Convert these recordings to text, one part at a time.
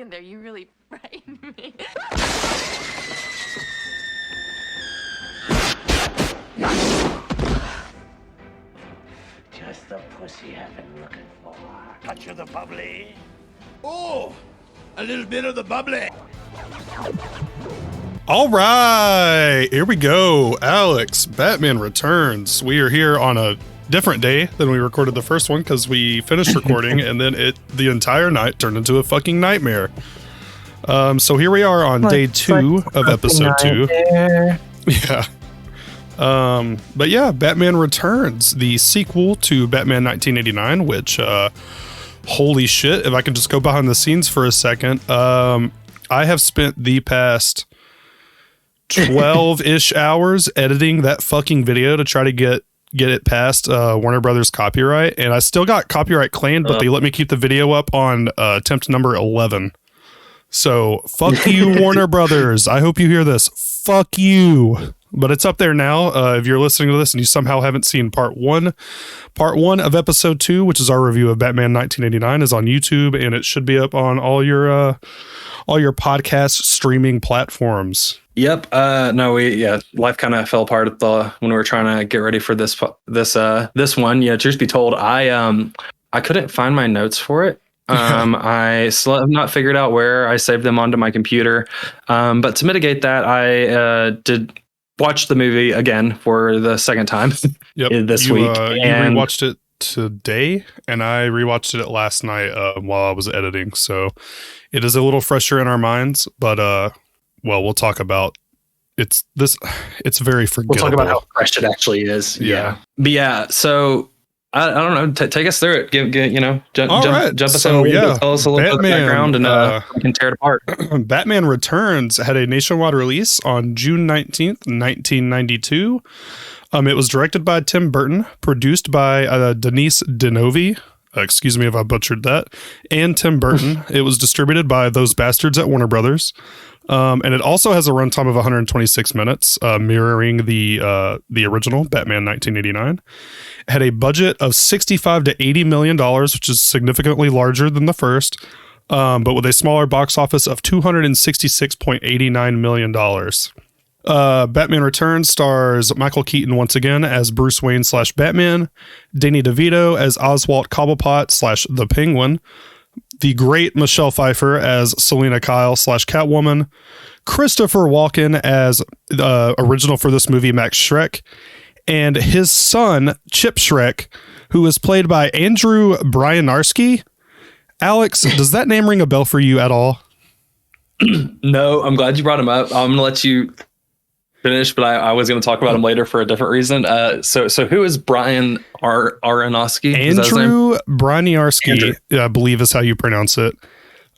in there. You really frightened me. Just the pussy I've been looking for. Touch of the bubbly. Oh, a little bit of the bubbly. All right, here we go. Alex, Batman Returns. We are here on a different day than we recorded the first one because we finished recording and then the entire night turned into a fucking nightmare. So here we are on day 2 of episode 2. Yeah. But yeah, Batman Returns, the sequel to Batman 1989, which, holy shit, if I can just go behind the scenes for a second, I have spent the past 12-ish hours editing that fucking video to try to get it past Warner Brothers copyright, and I still got copyright claimed, but they let me keep the video up on attempt number 11. So fuck you, Warner Brothers. I hope you hear this. Fuck you. But it's up there now. If you're listening to this and you somehow haven't seen part one of episode 2, which is our review of Batman 1989, is on YouTube, and it should be up on all your podcast streaming platforms. Yep. Life kind of fell apart when we were trying to get ready for this one. Yeah, truth be told, I couldn't find my notes for it. I still have not figured out where I saved them onto my computer. But to mitigate that, I did watch the movie again for the second time this week. You rewatched it today, and I rewatched it last night while I was editing. So it is a little fresher in our minds, but we'll talk about it's very forgettable. We'll talk about how fresh it actually is. Yeah. But yeah, so I don't know. Take us through it. Jump us in. Tell us a little bit of the background, and we can tear it apart. Batman Returns had a nationwide release on June 19th, 1992. It was directed by Tim Burton, produced by Denise Denovi. Excuse me if I butchered that. And Tim Burton. It was distributed by those bastards at Warner Brothers. And it also has a runtime of 126 minutes, mirroring the original Batman 1989. It had a budget of $65 to $80 million, which is significantly larger than the first, but with a smaller box office of $266.89 million. Batman Returns stars Michael Keaton once again as Bruce Wayne / Batman, Danny DeVito as Oswald Cobblepot / the Penguin, the great Michelle Pfeiffer as Selena Kyle / Catwoman, Christopher Walken as original for this movie Max Schreck, and his son Chip Schreck, who is played by Andrew Bryanarski. Alex, does that name ring a bell for you at all? No, I'm glad you brought him up. I'm going to let you finish, but I was going to talk about him later for a different reason. So who is Brian R Aronofsky? Andrew Bryanarski, I believe is how you pronounce it.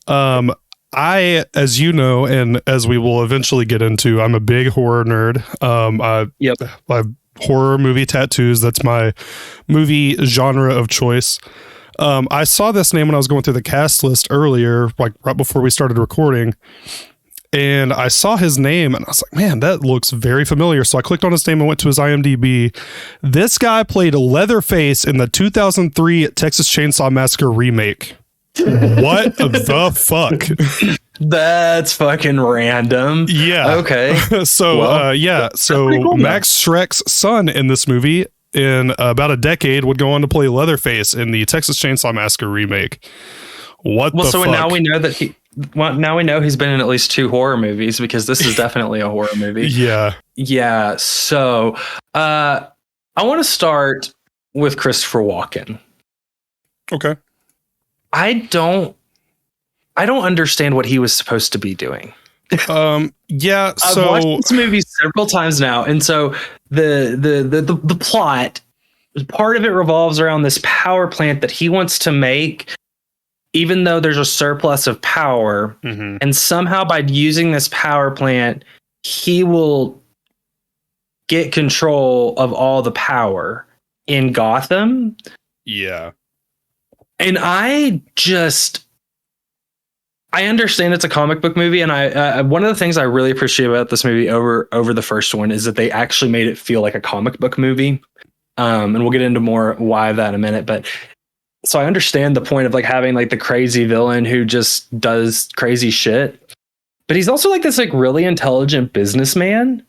I, as you know, and as we will eventually get into, I'm a big horror nerd. I have horror movie tattoos. That's my movie genre of choice. I saw this name when I was going through the cast list earlier, like right before we started recording. And I saw his name and I was like, man, that looks very familiar. So I clicked on his name and went to his IMDb. This guy played Leatherface in the 2003 Texas Chainsaw Massacre remake. What the fuck? That's fucking random. Yeah. Okay. So, cool, Max Schreck's son in this movie in about a decade would go on to play Leatherface in the Texas Chainsaw Massacre remake. What the fuck? Now we know that he's been in at least 2 horror movies, because this is definitely a horror movie. Yeah. Yeah. So I want to start with Christopher Walken. Okay. I don't understand what he was supposed to be doing. Yeah. So I've watched this movie several times now, and so the plot, part of it revolves around this power plant that he wants to make, even though there's a surplus of power, and somehow by using this power plant, he will get control of all the power in Gotham. Yeah. And I understand it's a comic book movie, and I one of the things I really appreciate about this movie over the first one is that they actually made it feel like a comic book movie. And we'll get into more why of that in a minute, but so I understand the point of like having like the crazy villain who just does crazy shit, but he's also like this like really intelligent businessman.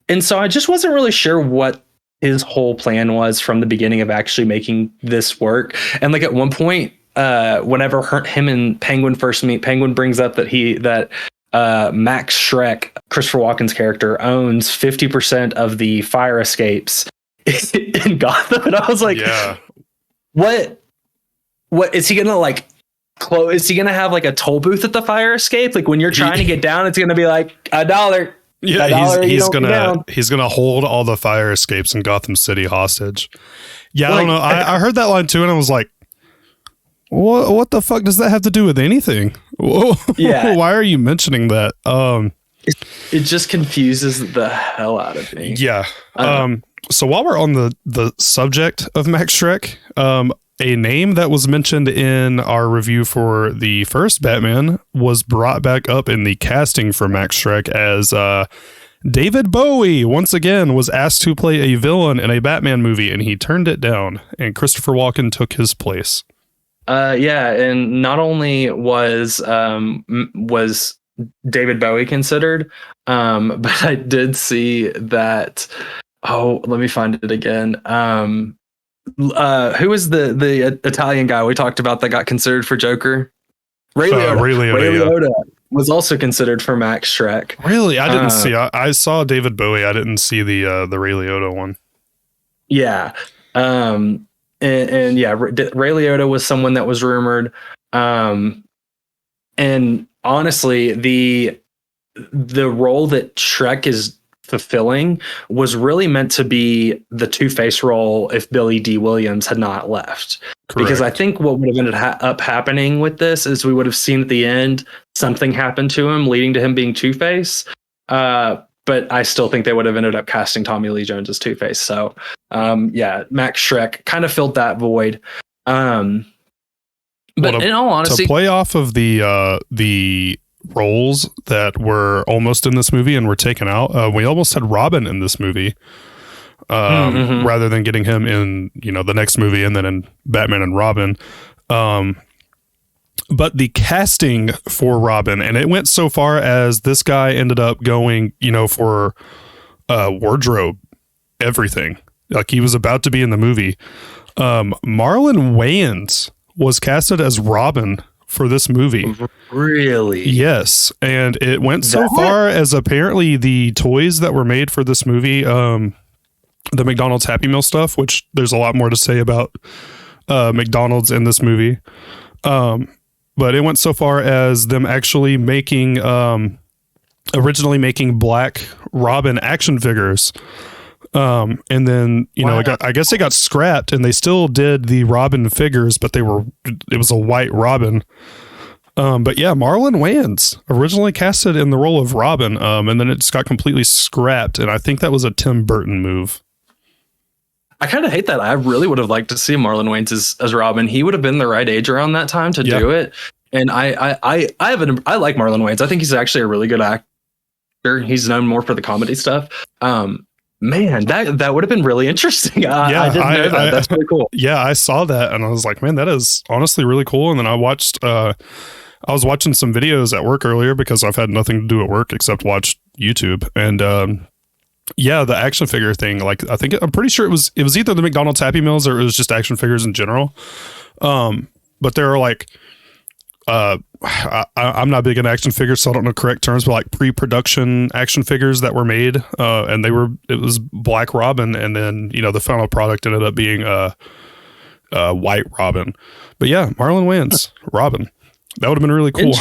And so I just wasn't really sure what his whole plan was from the beginning of actually making this work. And like at one point, whenever him and Penguin first meet, Penguin brings up that Max Schreck, Christopher Walken's character, owns 50% of the fire escapes in Gotham. And I was like, Yeah. What is he gonna like? Is he gonna have like a toll booth at the fire escape? Like when you're trying to get down, it's gonna be like $1. Yeah, he's gonna hold all the fire escapes in Gotham City hostage. Yeah, I don't know. I heard that line too, and I was like, "What the fuck does that have to do with anything?" Whoa. Yeah, why are you mentioning that? It just confuses the hell out of me. Yeah. So while we're on the subject of Max Schreck, a name that was mentioned in our review for the first Batman was brought back up in the casting for Max Schreck as David Bowie once again was asked to play a villain in a Batman movie, and he turned it down, and Christopher Walken took his place. Yeah, and not only was David Bowie considered, but I did see that. Oh, let me find it again. Who is the Italian guy we talked about that got considered for Joker? Ray Liotta. Ray Liotta was also considered for Max Schreck. Really? I didn't see. I saw David Bowie. I didn't see the Ray Liotta one. Yeah. And yeah, Ray Liotta was someone that was rumored. And honestly, the role that Schreck is fulfilling was really meant to be the Two-Face role if Billy D. Williams had not left. Correct. Because I think what would have ended up happening with this is we would have seen at the end something happen to him leading to him being Two-Face. But I still think they would have ended up casting Tommy Lee Jones as Two-Face. So yeah, Max Schreck kind of filled that void. But in all honesty, to play off of the roles that were almost in this movie and were taken out, we almost had Robin in this movie, rather than getting him in, the next movie and then in Batman and Robin. But the casting for Robin, and it went so far as this guy ended up going, for wardrobe, everything. Like he was about to be in the movie. Marlon Wayans was casted as Robin for this movie. Really? Yes. And it went so far as apparently the toys that were made for this movie, the McDonald's Happy Meal stuff, which there's a lot more to say about McDonald's in this movie. But it went so far as them actually originally making Black Robin action figures. And then, I guess they got scrapped and they still did the Robin figures, but it was a white Robin. But yeah, Marlon Wayans originally casted in the role of Robin. And then it just got completely scrapped. And I think that was a Tim Burton move. I kind of hate that. I really would have liked to see Marlon Wayans as Robin. He would have been the right age around that time to do it. And I like Marlon Wayans. I think he's actually a really good actor. He's known more for the comedy stuff. Man, that would have been really interesting. I didn't know that. That's really cool. Yeah, I saw that and I was like, man, that is honestly really cool. And then I was watching some videos at work earlier because I've had nothing to do at work except watch YouTube. And yeah, the action figure thing, like I'm pretty sure it was either the McDonald's Happy Meals or it was just action figures in general. But there are like I'm not big in action figures, so I don't know correct terms, but like pre-production action figures that were made, and it was Black Robin, and then the final product ended up being White Robin. But yeah, Marlon Wayans, Robin, that would have been really cool.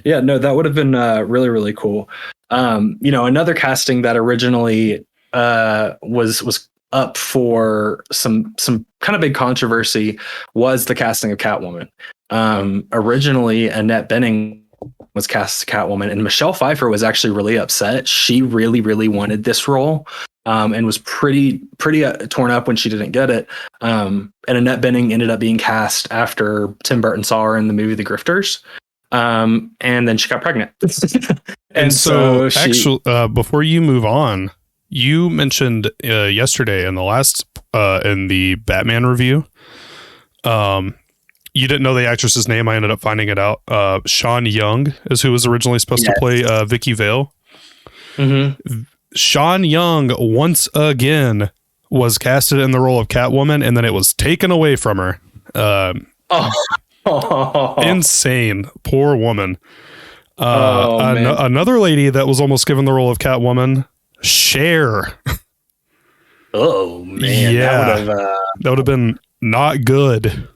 Yeah, no, that would have been really, really cool. Another casting that originally was up for some kind of big controversy was the casting of Catwoman. Originally, Annette Bening was cast as Catwoman, and Michelle Pfeiffer was actually really upset. She really, really wanted this role, and was pretty torn up when she didn't get it. And Annette Bening ended up being cast after Tim Burton saw her in the movie The Grifters. And then she got pregnant. and so actually, before you move on, you mentioned yesterday in the last in the Batman review You didn't know the actress's name. I ended up finding it out. Sean Young is who was originally supposed to play Vicky Vale. Mm-hmm. Sean Young once again was casted in the role of Catwoman, and then it was taken away from her. Insane. Poor woman. Another lady that was almost given the role of Catwoman, Cher. Oh man, yeah, that would have been not good.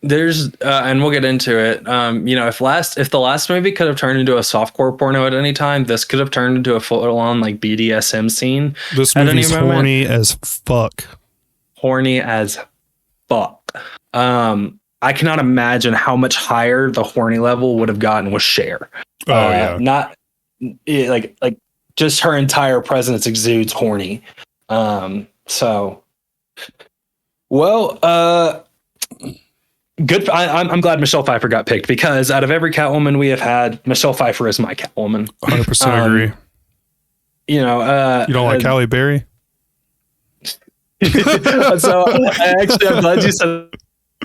There's and we'll get into it. If the last movie could have turned into a softcore porno at any time, this could have turned into a full-on like BDSM scene. This movie's horny as fuck. Horny as fuck. I cannot imagine how much higher the horny level would have gotten with Cher. Not like just her entire presence exudes horny. Good. I'm glad Michelle Pfeiffer got picked, because out of every Catwoman we have had, Michelle Pfeiffer is my Catwoman. 100% agree. You don't like Halle Berry? So I'm glad you said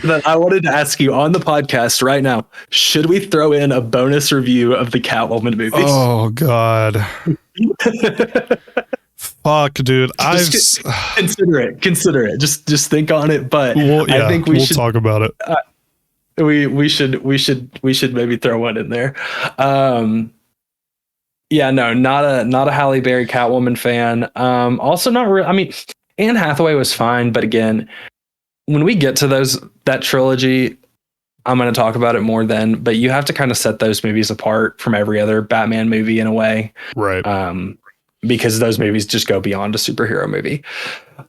that. I wanted to ask you on the podcast right now, should we throw in a bonus review of the Catwoman movies? Oh God. Fuck, dude. Consider it. Just think on it. But I think we should talk about it. We should maybe throw one in there. Not a Halle Berry Catwoman fan. Also not really. I mean, Anne Hathaway was fine, but again, when we get to that trilogy, I'm going to talk about it more then. But you have to kind of set those movies apart from every other Batman movie in a way, right? Because those movies just go beyond a superhero movie.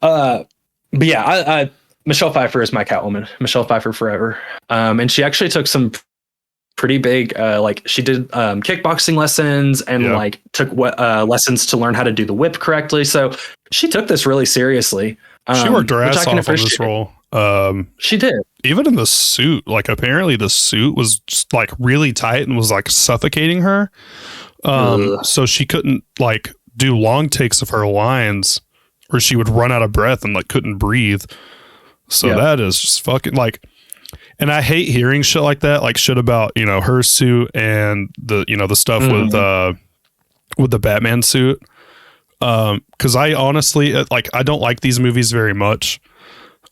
But yeah, Michelle Pfeiffer is my Catwoman. Michelle Pfeiffer forever. And she actually took some pretty big, she did kickboxing lessons and took lessons to learn how to do the whip correctly. So she took this really seriously. She worked her ass off on this role. She did. Even in the suit, like apparently the suit was just like really tight and was like suffocating her. So she couldn't like do long takes of her lines, or she would run out of breath and like couldn't breathe. So that is just fucking like, and I hate hearing shit like that, like shit about, her suit and the stuff with the Batman suit. Cause I honestly, I don't like these movies very much.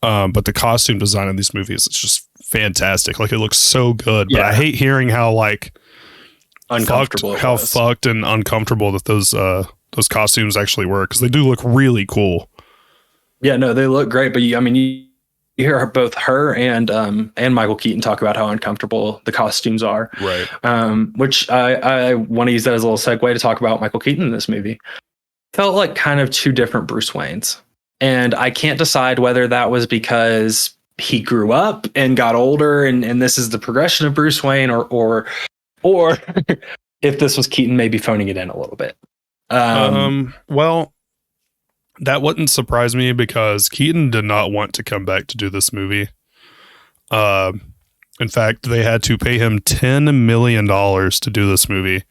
But the costume design in these movies, it's just fantastic. Like it looks so good, but I hate hearing how like uncomfortable, fucked and uncomfortable that those costumes actually were, because they do look really cool. Yeah, no, they look great. But you hear both her and Michael Keaton talk about how uncomfortable the costumes are. Right. Which I want to use that as a little segue to talk about Michael Keaton in this movie. Felt like kind of two different Bruce Waynes. And I can't decide whether that was because he grew up and got older and this is the progression of Bruce Wayne, or if this was Keaton maybe phoning it in a little bit. Well, that wouldn't surprise me, because Keaton did not want to come back to do this movie. In fact, they had to pay him $10 million to do this movie.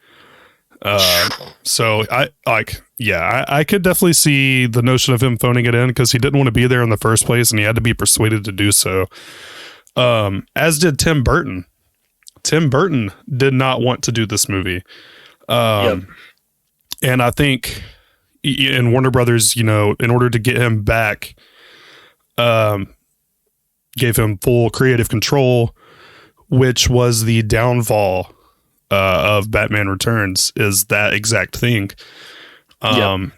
So I could definitely see the notion of him phoning it in, because he didn't want to be there in the first place and he had to be persuaded to do so. As did Tim Burton. Tim Burton did not want to do this movie. And I think in Warner Brothers, in order to get him back, gave him full creative control, which was the downfall of Batman Returns, is that exact thing. The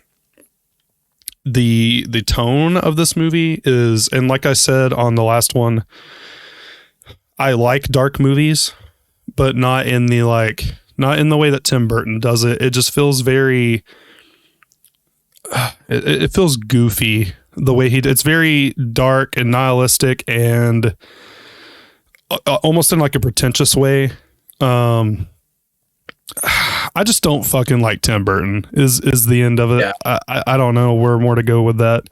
tone of this movie is, and like I said on the last one, I like dark movies, but not in the way that Tim Burton does it. It just feels very it feels goofy the way it's very dark and nihilistic and almost in like a pretentious way. I just don't fucking like Tim Burton is the end of it. Yeah. I don't know where more to go with that.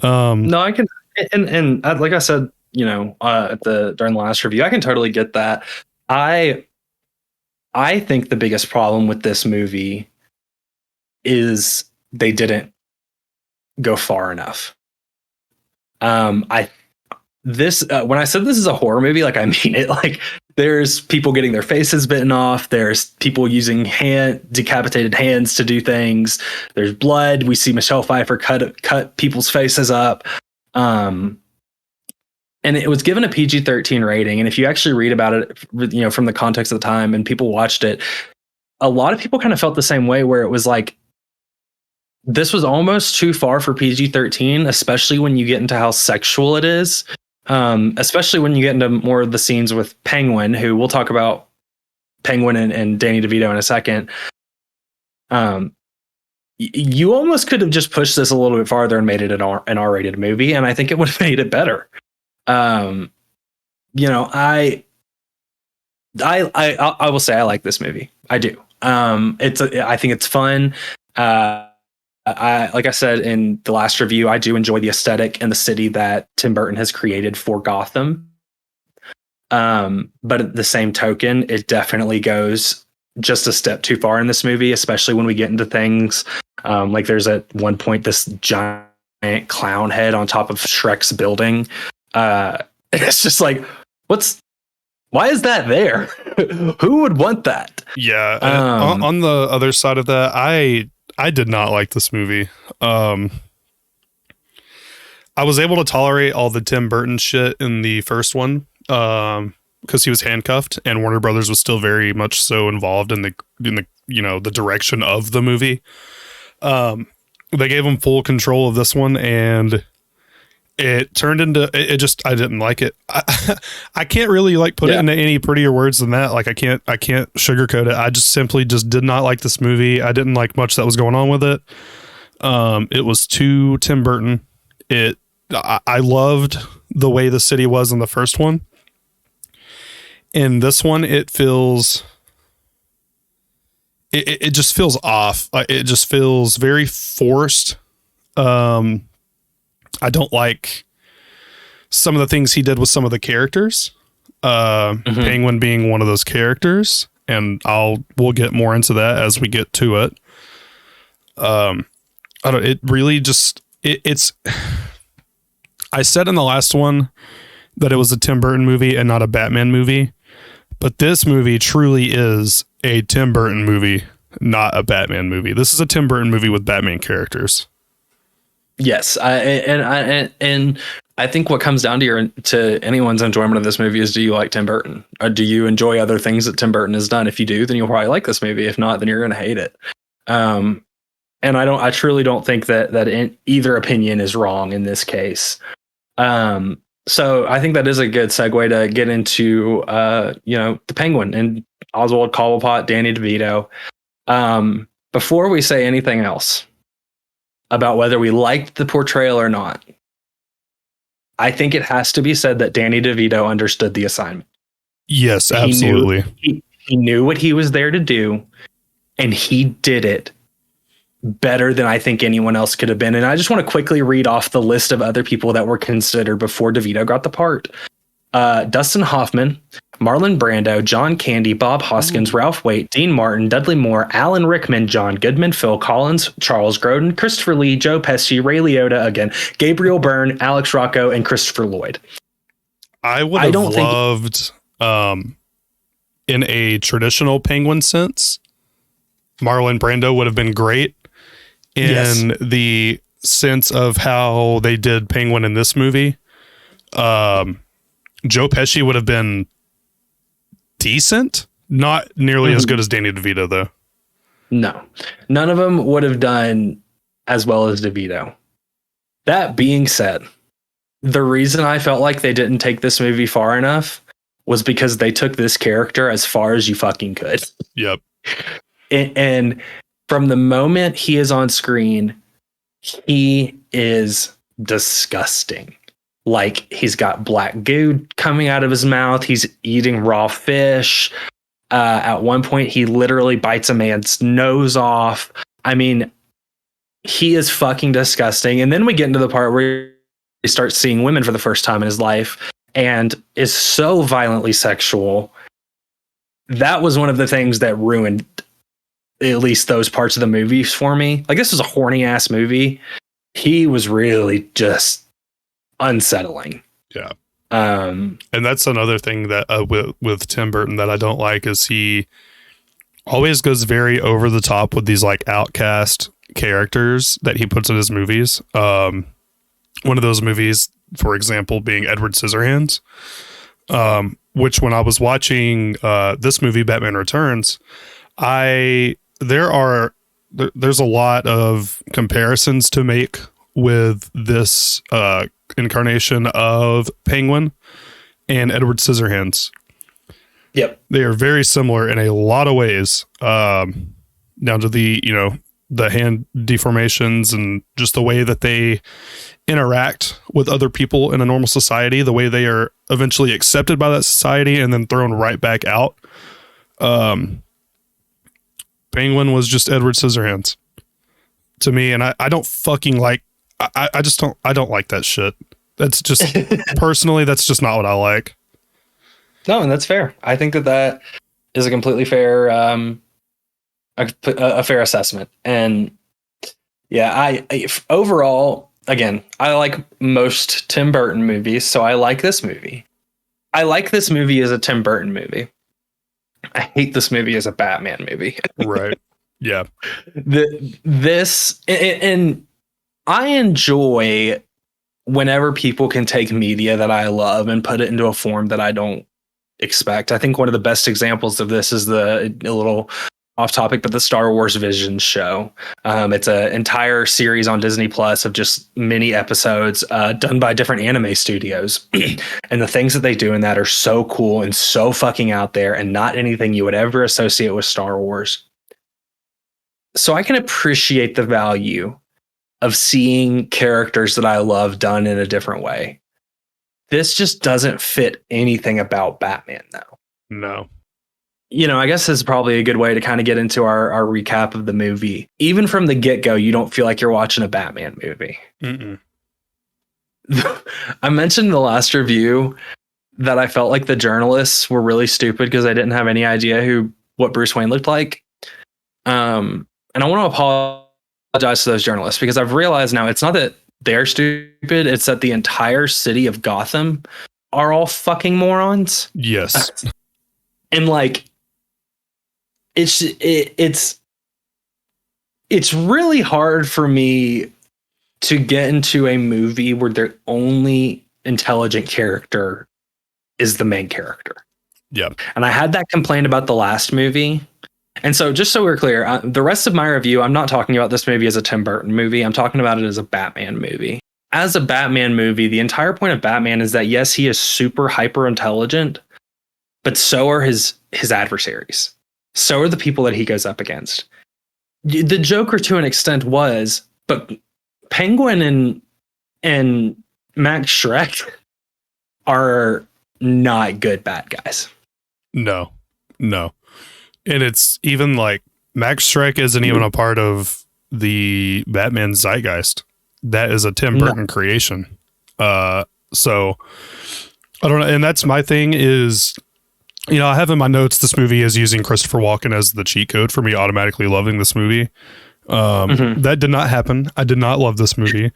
No, I can, and like I said, during the last review, I can totally get that. I think the biggest problem with this movie is they didn't go far enough. I this when I said this is a horror movie, like I mean it. Like there's people getting their faces bitten off. There's people using decapitated hands to do things. There's blood. We see Michelle Pfeiffer cut people's faces up. And it was given a PG-13 rating. And if you actually read about it, you know, from the context of the time and people watched it, a lot of people kind of felt the same way, where it was like, this was almost too far for PG-13, especially when you get into how sexual it is. Especially when you get into more of the scenes with Penguin, who we'll talk about Penguin and Danny DeVito in a second. You almost could have just pushed this a little bit farther and made it an R-rated movie, and I think it would have made it better. You know, I will say I like this movie. I do. I think it's fun. Like I said in the last review, I do enjoy the aesthetic and the city that Tim Burton has created for Gotham. But at the same token, it definitely goes just a step too far in this movie, especially when we get into things like there's at one point this giant clown head on top of Shrek's building. It's just like, why is that there? Who would want that? Yeah. On the other side of that, I did not like this movie. I was able to tolerate all the Tim Burton shit in the first one because he was handcuffed and Warner Brothers was still very much so involved in the you know, the direction of the movie. They gave him full control of this one, and it turned into I didn't like it. I can't really like put it into any prettier words than that. Like I can't sugarcoat it. I just simply did not like this movie. I didn't like much that was going on with it. It was too Tim Burton. I loved the way the city was in the first one. In this one, it feels it just feels off. It just feels very forced. I don't like some of the things he did with some of the characters. Penguin being one of those characters, and we'll get more into that as we get to it. It really just it's. I said in the last one that it was a Tim Burton movie and not a Batman movie, but this movie truly is a Tim Burton movie, not a Batman movie. This is a Tim Burton movie with Batman characters. Yes, and I think what comes down to anyone's enjoyment of this movie is, do you like Tim Burton? Or do you enjoy other things that Tim Burton has done? If you do, then you'll probably like this movie. If not, then you're going to hate it. And I truly don't think that in either opinion is wrong in this case. So I think that is a good segue to get into the Penguin and Oswald Cobblepot, Danny DeVito. Before we say anything else about whether we liked the portrayal or not, I think it has to be said that Danny DeVito understood the assignment. Yes, absolutely. He knew what he was there to do, and he did it better than I think anyone else could have been. And I just want to quickly read off the list of other people that were considered before DeVito got the part. Dustin Hoffman, Marlon Brando, John Candy, Bob Hoskins, Ralph Waite, Dean Martin, Dudley Moore, Alan Rickman, John Goodman, Phil Collins, Charles Grodin, Christopher Lee, Joe Pesci, Ray Liotta again, Gabriel Byrne, Alex Rocco, and Christopher Lloyd. I would have loved, in a traditional Penguin sense, Marlon Brando would have been great. In the sense of how they did Penguin in this movie, Joe Pesci would have been decent, not nearly as good as Danny DeVito, though. No, none of them would have done as well as DeVito. That being said, the reason I felt like they didn't take this movie far enough was because they took this character as far as you fucking could. Yep. And from the moment he is on screen, he is disgusting. Like, he's got black goo coming out of his mouth. He's eating raw fish. At one point, he literally bites a man's nose off. I mean, he is fucking disgusting. And then we get into the part where he starts seeing women for the first time in his life and is so violently sexual. That was one of the things that ruined at least those parts of the movies for me. Like, this was a horny ass movie. He was really just unsettling. Yeah. And that's another thing that with Tim Burton that I don't like is he always goes very over the top with these like outcast characters that he puts in his movies. One of those movies, for example, being Edward Scissorhands, which when I was watching this movie, Batman Returns, there's a lot of comparisons to make with this incarnation of Penguin and Edward Scissorhands. Yep. They are very similar in a lot of ways, down to the hand deformations and just the way that they interact with other people in a normal society, the way they are eventually accepted by that society and then thrown right back out. Penguin was just Edward Scissorhands to me, and I don't fucking like. I don't like that shit. That's just personally, that's just not what I like. No, and that's fair. I think that is a completely fair, a fair assessment. And yeah, I overall, again, I like most Tim Burton movies, so I like this movie. I like this movie as a Tim Burton movie. I hate this movie as a Batman movie. Right. Yeah. And I enjoy whenever people can take media that I love and put it into a form that I don't expect. I think one of the best examples of this is a little off topic, but the Star Wars Visions show. It's an entire series on Disney Plus of just mini episodes done by different anime studios. And the things that they do in that are so cool and so fucking out there and not anything you would ever associate with Star Wars. So I can appreciate the value of seeing characters that I love done in a different way. This just doesn't fit anything about Batman, though. No. I guess this is probably a good way to kind of get into our recap of the movie. Even from the get-go, you don't feel like you're watching a Batman movie. Mm-mm. I mentioned in the last review that I felt like the journalists were really stupid because I didn't have any idea what Bruce Wayne looked like. And I want to apologize to those journalists because I've realized now it's not that they're stupid, it's that the entire city of Gotham are all fucking morons. Yes. And like it's really hard for me to get into a movie where their only intelligent character is the main character. Yeah. And I had that complaint about the last movie. And so just so we're clear, the rest of my review, I'm not talking about this movie as a Tim Burton movie. I'm talking about it as a Batman movie. As a Batman movie, the entire point of Batman is that, yes, he is super hyper intelligent, but so are his adversaries. So are the people that he goes up against. The Joker, to an extent, but Penguin and Max Schreck are not good bad guys. No. And it's even like Max Schreck isn't even a part of the Batman zeitgeist. That is a Tim Burton creation. So I don't know. And that's my thing is, I have in my notes, this movie is using Christopher Walken as the cheat code for me automatically loving this movie. That did not happen. I did not love this movie.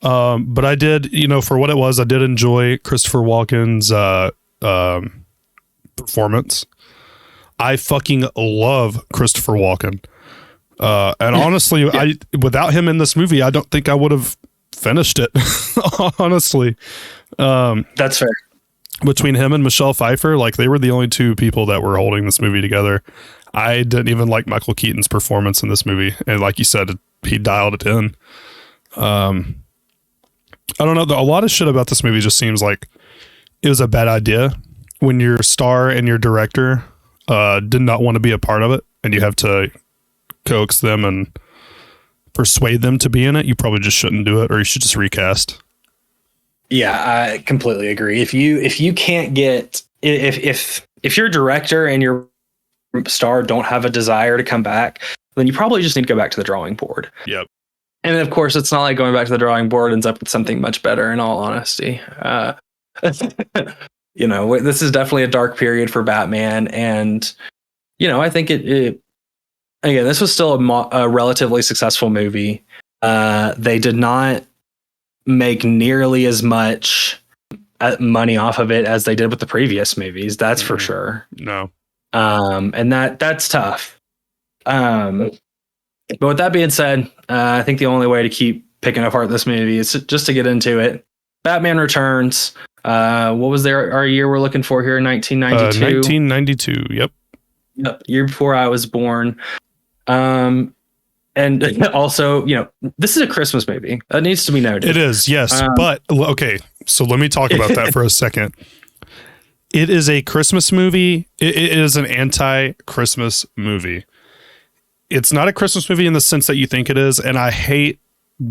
But I did, for what it was, I did enjoy Christopher Walken's performance. I fucking love Christopher Walken. And honestly, without him in this movie, I don't think I would have finished it. Honestly. That's fair. Between him and Michelle Pfeiffer, like they were the only two people that were holding this movie together. I didn't even like Michael Keaton's performance in this movie. And like you said, he dialed it in. I don't know. A lot of shit about this movie just seems like it was a bad idea when your star and your director did not want to be a part of it, and you have to coax them and persuade them to be in it. You probably just shouldn't do it, or you should just recast. Yeah, I completely agree. If you can't get if your director and your star don't have a desire to come back, then you probably just need to go back to the drawing board. Yep. And of course, it's not like going back to the drawing board ends up with something much better. In all honesty, this is definitely a dark period for Batman, and I think it again, this was still a relatively successful movie. They did not make nearly as much money off of it as they did with the previous movies. That's for sure. No. And that's tough. But with that being said, I think the only way to keep picking apart this movie is just to get into it. Batman Returns. What was our year we're looking for here? 1992. 1992. Yep. Year before I was born. And also, this is a Christmas movie. That needs to be noted. It is, yes. But okay, so let me talk about that for a second. It is a Christmas movie. It is an anti-Christmas movie. It's not a Christmas movie in the sense that you think it is, and I hate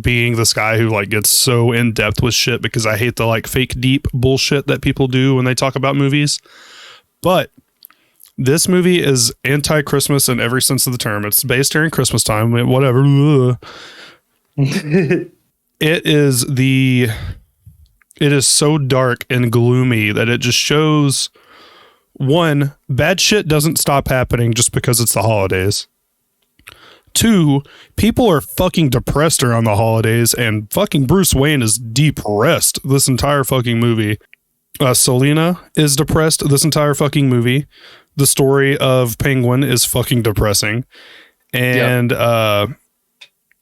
being this guy who like gets so in depth with shit because I hate the like fake deep bullshit that people do when they talk about movies. But this movie is anti-Christmas in every sense of the term. It's based during Christmas time, whatever. It is so dark and gloomy that it just shows, one, bad shit doesn't stop happening just because it's the holidays. Two, people are fucking depressed around the holidays, and fucking Bruce Wayne is depressed this entire fucking movie. Selena is depressed this entire fucking movie. The story of Penguin is fucking depressing. And Max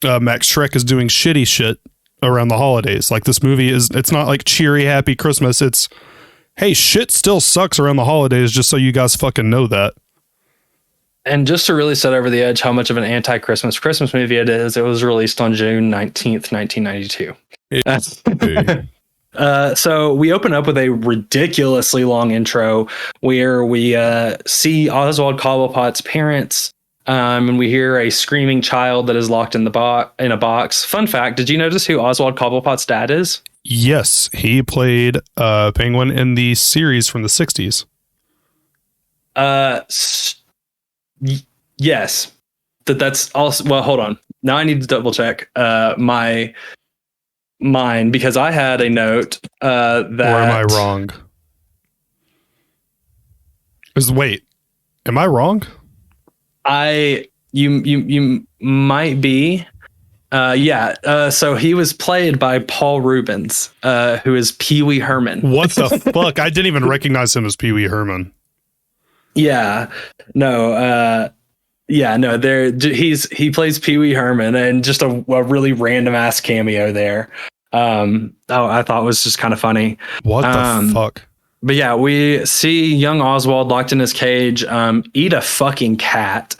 Shrek is doing shitty shit around the holidays. Like, this movie it's not like cheery, happy Christmas. It's, hey, shit still sucks around the holidays, just so you guys fucking know that. And just to really set over the edge how much of an anti-Christmas Christmas movie it is, it was released on June 19th, 1992. So we open up with a ridiculously long intro where we see Oswald Cobblepot's parents, and we hear a screaming child that is locked in a box. Fun fact: did you notice who Oswald Cobblepot's dad is? Yes, he played Penguin in the series from the 60s. Yes, that's also. Well, hold on. Now I need to double check mine because I had a note that. Or am I wrong? Wait, am I wrong? You might be. So he was played by Paul Rubens, who is Pee Wee Herman. What the fuck? I didn't even recognize him as Pee Wee Herman. Yeah, no. He plays Pee Wee Herman, and just a really random ass cameo there. I thought was just kind of funny. What the fuck? But yeah, we see young Oswald locked in his cage, eat a fucking cat.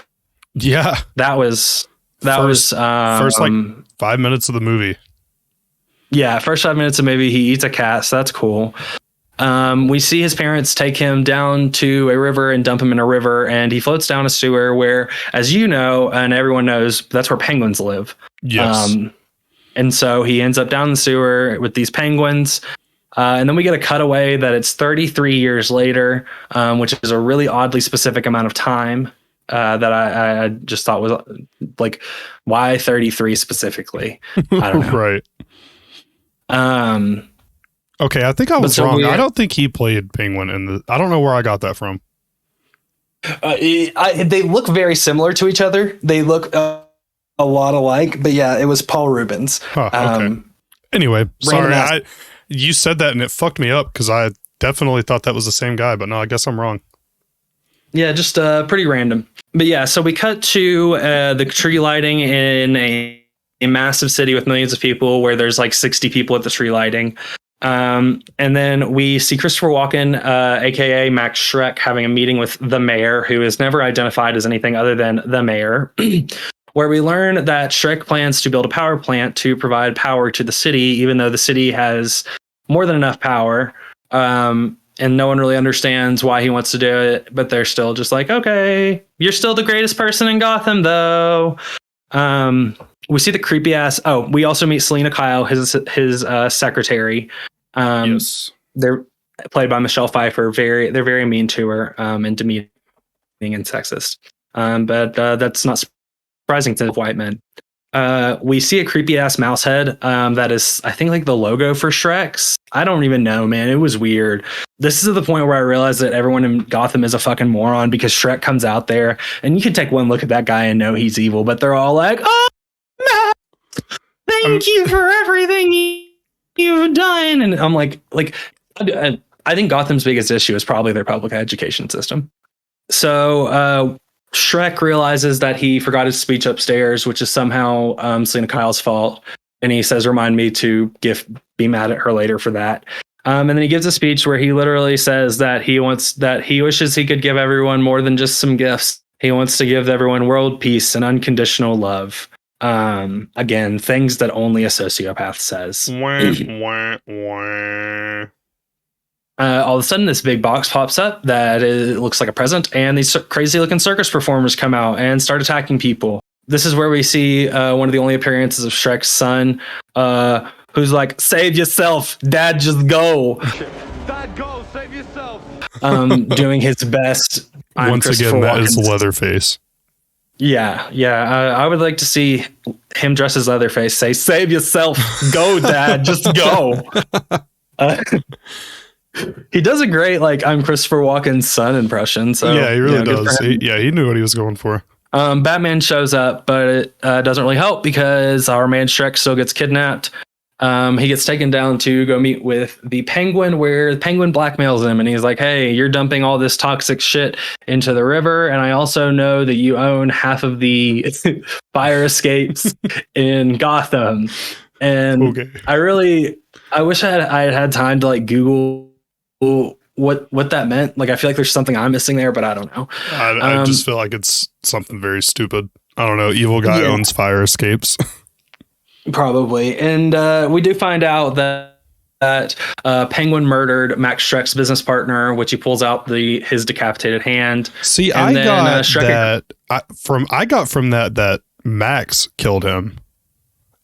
Yeah, that was first like 5 minutes of the movie. Yeah, first 5 minutes of movie, he eats a cat, so that's cool. We see his parents take him down to a river and dump him in a river, and he floats down a sewer where, as you know, and everyone knows, that's where penguins live. Yes. And so he ends up down the sewer with these penguins. And then we get a cutaway that it's 33 years later, which is a really oddly specific amount of time that I just thought was like, why 33 specifically? I don't know. Right. Okay, I think I was wrong. I don't think he played Penguin I don't know where I got that from. They look very similar to each other. They look a lot alike, but yeah, it was Paul Rubens. Huh, okay. Anyway, sorry. You said that and it fucked me up because I definitely thought that was the same guy, but no, I guess I'm wrong. Yeah, just pretty random. But yeah, so we cut to the tree lighting in a massive city with millions of people where there's like 60 people at the tree lighting. And then we see Christopher Walken, aka Max Shrek, having a meeting with the mayor, who is never identified as anything other than the mayor, where we learn that Shrek plans to build a power plant to provide power to the city, even though the city has more than enough power. And no one really understands why he wants to do it, but they're still just like, okay, you're still the greatest person in Gotham, though. We see the creepy ass. Oh, we also meet Selena Kyle, his secretary. Yes, they're played by Michelle Pfeiffer. They're very mean to her and demeaning and sexist. But that's not surprising to white men. We see a creepy ass mouse head that is, I think, like the logo for Shrek's. I don't even know, man. It was weird. This is the point where I realized that everyone in Gotham is a fucking moron because Shrek comes out there and you can take one look at that guy and know he's evil, but they're all like, oh, Matt, thank you for everything you've done. And I'm like, I think Gotham's biggest issue is probably their public education system. So Shrek realizes that he forgot his speech upstairs, which is somehow Selena Kyle's fault. And he says, remind me to be mad at her later for that. And then he gives a speech where he literally says that he wishes he could give everyone more than just some gifts. He wants to give everyone world peace and unconditional love. Again, things that only a sociopath says. All of a sudden, this big box pops up that it looks like a present, and these crazy looking circus performers come out and start attacking people. This is where we see one of the only appearances of Shrek's son, who's like, save yourself, Dad, just go. Dad, go, save yourself. Doing his best. Once again, that is Leatherface. Yeah. I would like to see him dress as Leatherface, say, save yourself, go, Dad, just go. He does a great, like, I'm Christopher Walken's son impression. So yeah, he really does. He knew what he was going for. Batman shows up, but it doesn't really help because our man Shrek still gets kidnapped. He gets taken down to go meet with the Penguin, where the Penguin blackmails him, and he's like, hey, you're dumping all this toxic shit into the river, and I also know that you own half of the fire escapes in Gotham. And okay. I wish I had time to like Google what that meant. Like, I feel like there's something I'm missing there, but I don't know. I just feel like it's something very stupid. I don't know. Evil guy owns fire escapes. Probably. And we do find out that Penguin murdered Max Shrek's business partner, which he pulls out his decapitated hand. See, I got from that Max killed him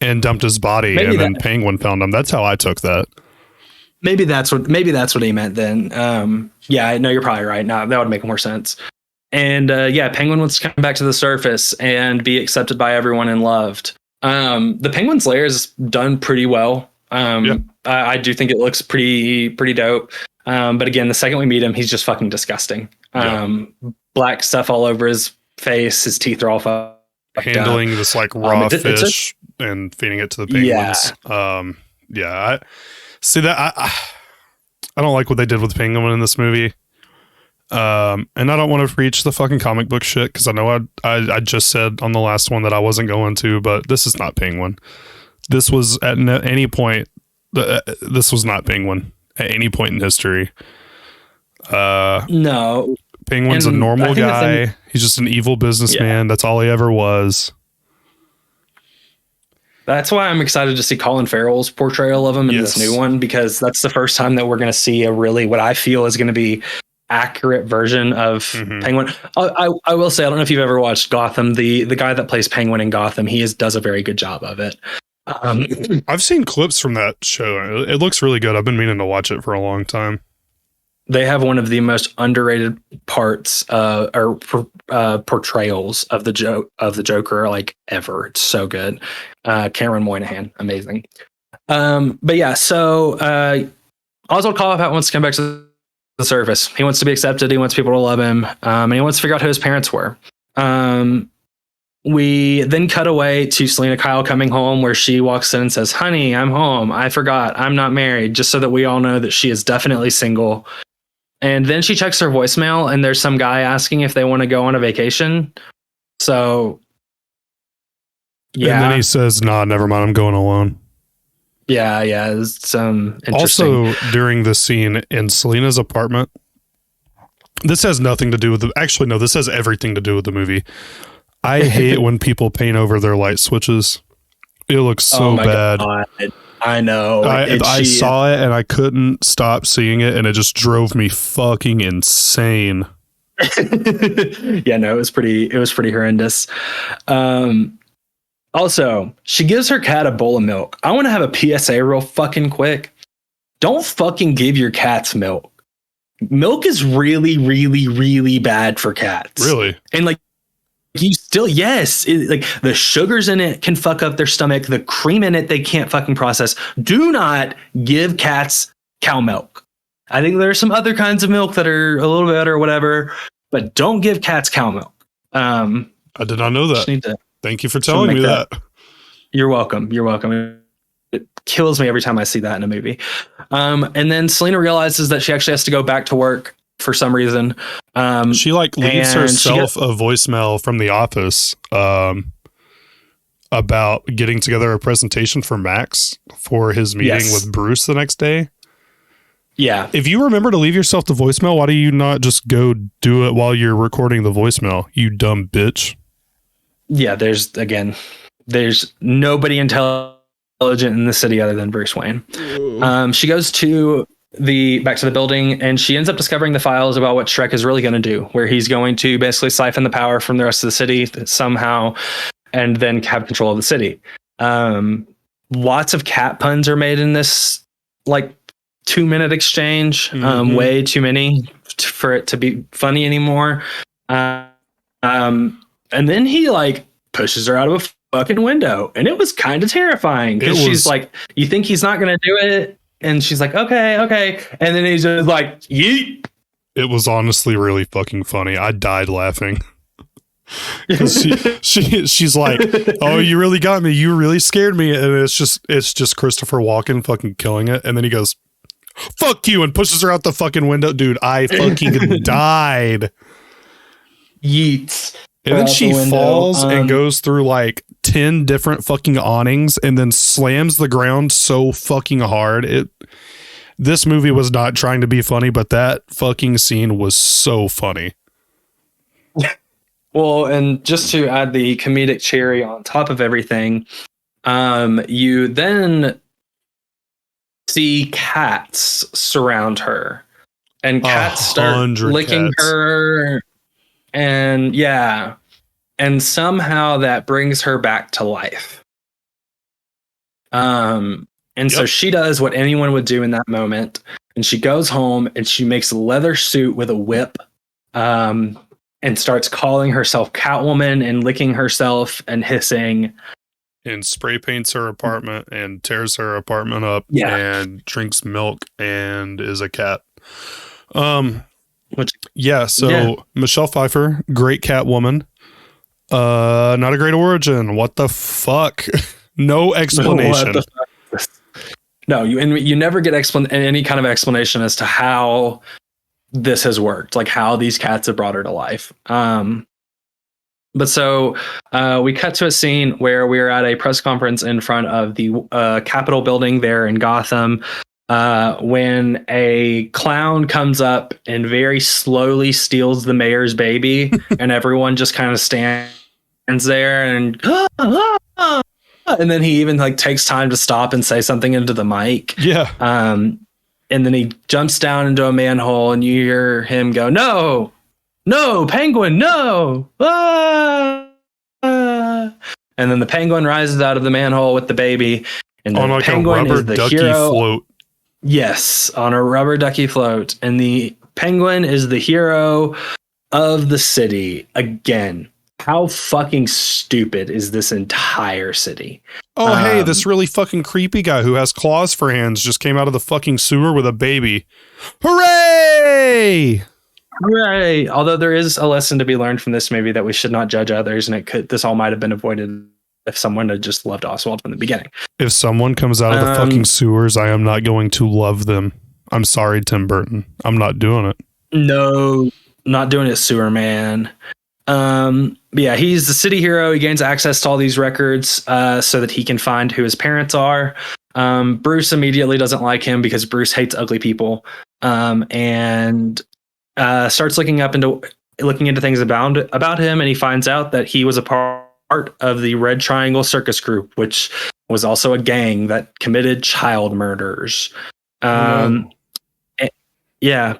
and dumped his body, and then Penguin found him. That's how I took that. Maybe that's what he meant then. Yeah, no, you're probably right. No, that would make more sense. And Penguin wants to come back to the surface and be accepted by everyone and loved. The Penguin's lair is done pretty well. I do think it looks pretty dope. But again, the second we meet him, he's just fucking disgusting. Black stuff all over his face. His teeth are all fucked handling this like raw fish and feeding it to the penguins. I see that. I don't like what they did with Penguin in this movie. And I don't want to preach the fucking comic book shit, because I know I just said on the last one that I wasn't going to, but this is not Penguin. This was at any point. This was not Penguin at any point in history. No. Penguin's a normal guy. He's just an evil businessman. That's all he ever was. That's why I'm excited to see Colin Farrell's portrayal of him in this new one, because that's the first time that we're going to see a really, what I feel is going to be accurate version of Penguin. I will say, I don't know if you've ever watched Gotham. The guy that plays Penguin in Gotham, does a very good job of it. I've seen clips from that show. It looks really good. I've been meaning to watch it for a long time. They have one of the most underrated parts or portrayals of the Joker like ever. It's so good. Cameron Moynihan, amazing. But yeah, so Oswald Cobblepot wants to come back to the surface. He wants to be accepted. He wants people to love him, and he wants to figure out who his parents were. We then cut away to Selena Kyle coming home, where she walks in and says, honey, I'm home. I forgot. I'm not married, just so that we all know that she is definitely single. And then she checks her voicemail, and there's some guy asking if they want to go on a vacation. So, yeah. And then he says, nah, never mind. I'm going alone. Yeah. It's interesting. Also, during the scene in Selena's apartment, this has nothing to do with this has everything to do with the movie. I hate when people paint over their light switches. It looks so bad. God. I know. I saw it and I couldn't stop seeing it, and it just drove me fucking insane. Yeah, no, it was pretty horrendous. Also, she gives her cat a bowl of milk. I want to have a PSA real fucking quick. Don't fucking give your cats milk. Milk is really, really, really bad for cats. Really? And like, like the sugars in it can fuck up their stomach. The cream in it, they can't fucking process. Do not give cats cow milk. I think there are some other kinds of milk that are a little better or whatever, but don't give cats cow milk. I did not know that. Thank you for telling me that. You're welcome. it kills me every time I see that in a movie. And then Selena realizes that she actually has to go back to work for some reason. She like leaves herself a voicemail from the office about getting together a presentation for Max for his meeting with Bruce the next day. Yeah. If you remember to leave yourself the voicemail, why do you not just go do it while you're recording the voicemail, you dumb bitch? Yeah, there's nobody intelligent in the city other than Bruce Wayne. She goes back to the building, and she ends up discovering the files about what Shrek is really going to do, where he's going to basically siphon the power from the rest of the city somehow and then have control of the city. Lots of cat puns are made in this like 2-minute exchange. Way too many for it to be funny anymore. And then he like pushes her out of a fucking window, and it was kind of terrifying because she's like, you think he's not going to do it, and she's like, okay, and then he's just like, yeet. It was honestly really fucking funny. I died laughing. She's like, oh, you really got me, you really scared me, and it's just Christopher Walken fucking killing it, and then he goes, fuck you, and pushes her out the fucking window. Dude, I fucking died. Yeets. And then she falls and goes through like 10 different fucking awnings and then slams the ground so fucking hard. This movie was not trying to be funny, but that fucking scene was so funny. Well, and just to add the comedic cherry on top of everything, you then see cats surround her, and cats start licking her. And and somehow that brings her back to life. So she does what anyone would do in that moment, and she goes home and she makes a leather suit with a whip, and starts calling herself Catwoman and licking herself and hissing. And spray paints her apartment and tears her apartment up and drinks milk and is a cat. Michelle Pfeiffer, great Catwoman. Not a great origin. What the fuck? No explanation. No, you never get any kind of explanation as to how this has worked, like how these cats have brought her to life. But so we cut to a scene where we're at a press conference in front of the Capitol building there in Gotham. When a clown comes up and very slowly steals the mayor's baby, and everyone just kind of stands there and then he even like takes time to stop and say something into the mic. Yeah. And then he jumps down into a manhole, and you hear him go, no, penguin, no. And then the penguin rises out of the manhole with the baby, and the like penguin a rubber is the ducky hero. Float. Yes, on a rubber ducky float. And the penguin is the hero of the city. Again, how fucking stupid is this entire city? Oh, hey, this really fucking creepy guy who has claws for hands just came out of the fucking sewer with a baby. Hooray! Right. Although there is a lesson to be learned from this movie that we should not judge others, and this all might have been avoided if someone had just loved Oswald from the beginning. If someone comes out of the fucking sewers, I am not going to love them. I'm sorry, Tim Burton. I'm not doing it. No, not doing it, sewer man. He's the city hero. He gains access to all these records so that he can find who his parents are. Bruce immediately doesn't like him because Bruce hates ugly people, and starts looking into things about him, and he finds out that he was a part of the Red Triangle Circus Group, which was also a gang that committed child murders.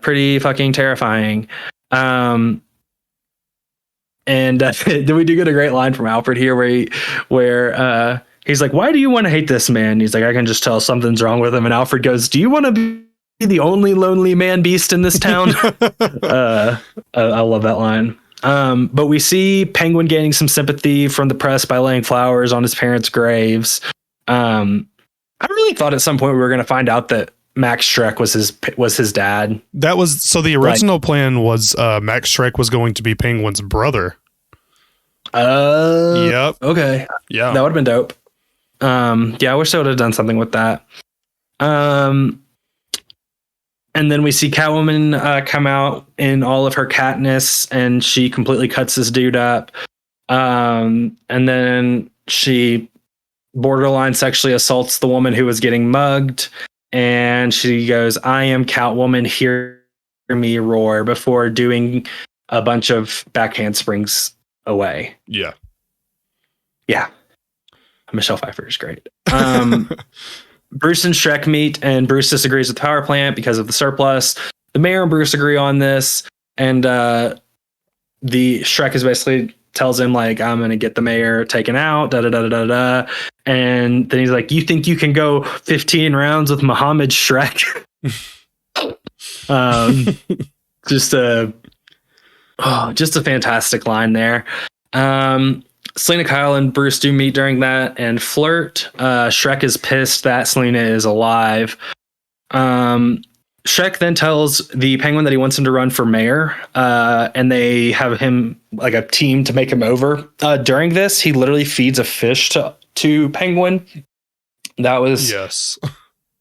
Pretty fucking terrifying. And did we do get a great line from Alfred here where he's like, why do you want to hate this man? He's like, I can just tell something's wrong with him. And Alfred goes, do you want to be the only lonely man beast in this town? I love that line. But we see Penguin gaining some sympathy from the press by laying flowers on his parents' graves. I really thought at some point we were going to find out that Max Schreck was his dad. That was so the original plan was Max Schreck was going to be Penguin's brother. Yep. Okay. Yeah. That would have been dope. I wish they would have done something with that. And then we see Catwoman come out in all of her catness, and she completely cuts this dude up. And then she borderline sexually assaults the woman who was getting mugged. And she goes, "I am Catwoman, hear me roar," before doing a bunch of backhand springs away. Yeah. Yeah. Michelle Pfeiffer is great. Bruce and Shrek meet, and Bruce disagrees with the power plant because of the surplus. The mayor and Bruce agree on this, and the Shrek is basically tells him, like, "I'm going to get the mayor taken out, da da da da da." And then he's like, "You think you can go 15 rounds with Muhammad Shrek?" Just a fantastic line there. Selena Kyle and Bruce do meet during that and flirt. Shrek is pissed that Selena is alive. Shrek then tells the Penguin that he wants him to run for mayor, and they have him, like, a team to make him over. During this, he literally feeds a fish to Penguin. That was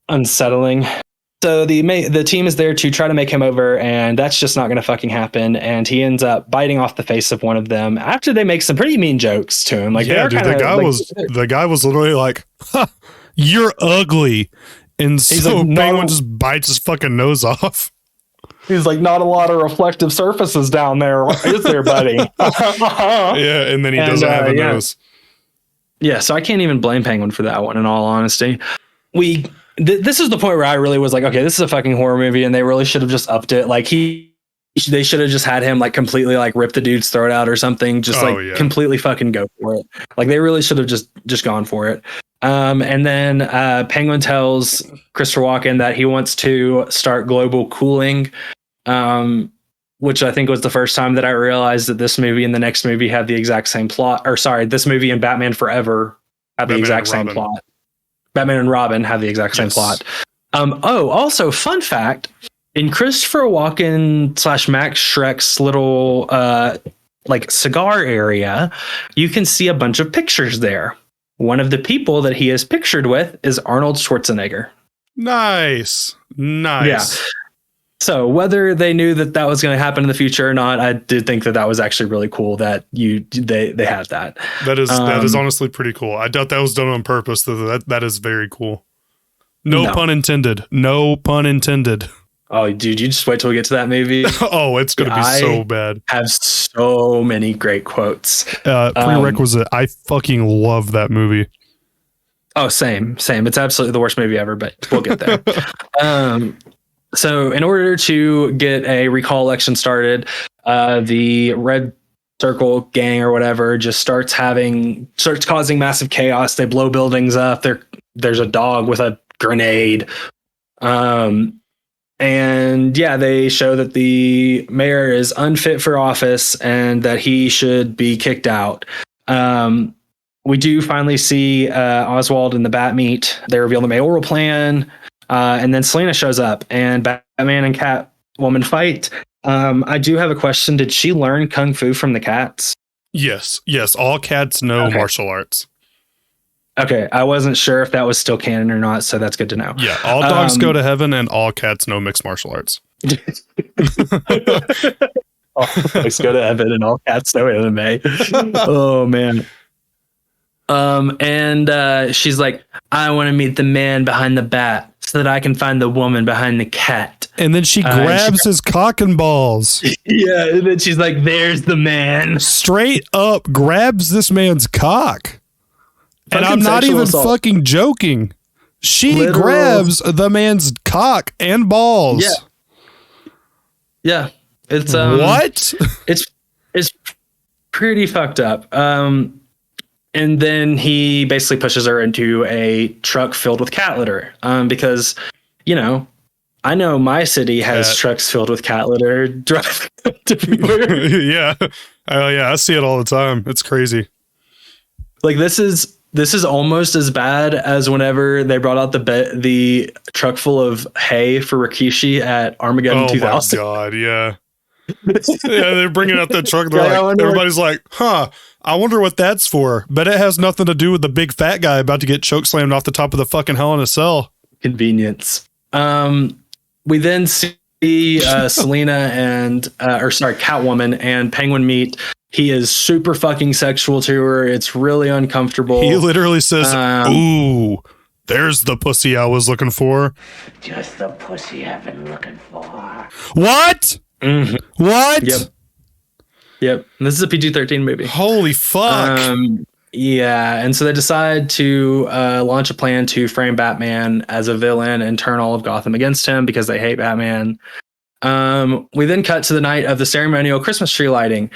unsettling. So the team is there to try to make him over, and that's just not going to fucking happen. And he ends up biting off the face of one of them after they make some pretty mean jokes to him. Like, yeah, dude, the guy was literally like, "Ha, you're ugly," and so like, Penguin just bites his fucking nose off. He's like, "Not a lot of reflective surfaces down there, is there, buddy?" Yeah, and then he doesn't have a nose. Yeah, so I can't even blame Penguin for that one, in all honesty. This is the point where I really was like, okay, this is a fucking horror movie, and they really should have just upped it. Like, they should have just had him, like, completely, like, rip the dude's throat out or something. Just completely fucking go for it. Like, they really should have just gone for it. And then Penguin tells Christopher Walken that he wants to start global cooling, which I think was the first time that I realized that this movie and the next movie had the exact same plot. Or sorry, this movie and Batman Forever have the exact same plot. Batman and Robin have the exact same plot. Also, fun fact, in Christopher Walken / Max Shrek's little like cigar area, you can see a bunch of pictures there. One of the people that he is pictured with is Arnold Schwarzenegger. Nice. Yeah. So whether they knew that was going to happen in the future or not, I did think that was actually really cool that they had that. That is honestly pretty cool. I doubt that was done on purpose. That is very cool. No pun intended. No pun intended. Oh, dude, you just wait till we get to that movie. Oh, it's going to be so bad. Have so many great quotes. Prerequisite. I fucking love that movie. Oh, same. It's absolutely the worst movie ever, but we'll get there. So in order to get a recall election started, the Red Circle gang or whatever just starts causing massive chaos. They blow buildings up. There's a dog with a grenade. And yeah, they show that the mayor is unfit for office and that he should be kicked out. We do finally see Oswald and the Batmeet. They reveal the mayoral plan. And then Selena shows up and Batman and Catwoman fight. I do have a question. Did she learn Kung Fu from the cats? Yes. All cats know martial arts. Okay. I wasn't sure if that was still canon or not. So that's good to know. Yeah. All dogs go to heaven and all cats know mixed martial arts. All dogs go to heaven and all cats know anime. Oh, man. And she's like, "I want to meet the man behind the bat so that I can find the woman behind the cat." And then she grabs his cock and balls. Yeah, and then she's like, "There's the man." Straight up grabs this man's cock. And I'm not even fucking joking. She grabs the man's cock and balls. Yeah. It's what? It's pretty fucked up. And then he basically pushes her into a truck filled with cat litter. Because, I know my city has trucks filled with cat litter driving everywhere. Yeah. I see it all the time. It's crazy. Like, this is almost as bad as whenever they brought out the truck full of hay for Rikishi at Armageddon 2000. Oh my God. Yeah. Yeah, they're bringing out that truck. They're everybody's like, "Huh, I wonder what that's for. Bet it has nothing to do with the big fat guy about to get chokeslammed off the top of the fucking Hell in a Cell. Convenience. We then see Selena and Catwoman and Penguin meet. He is super fucking sexual to her. It's really uncomfortable. He literally says, "Ooh, there's the pussy I was looking for." Just the pussy I've been looking for. What? Mhm. What? Yep. This is a PG-13 movie. Holy fuck. Yeah, and so they decide to launch a plan to frame Batman as a villain and turn all of Gotham against him because they hate Batman. We then cut to the night of the ceremonial Christmas tree lighting.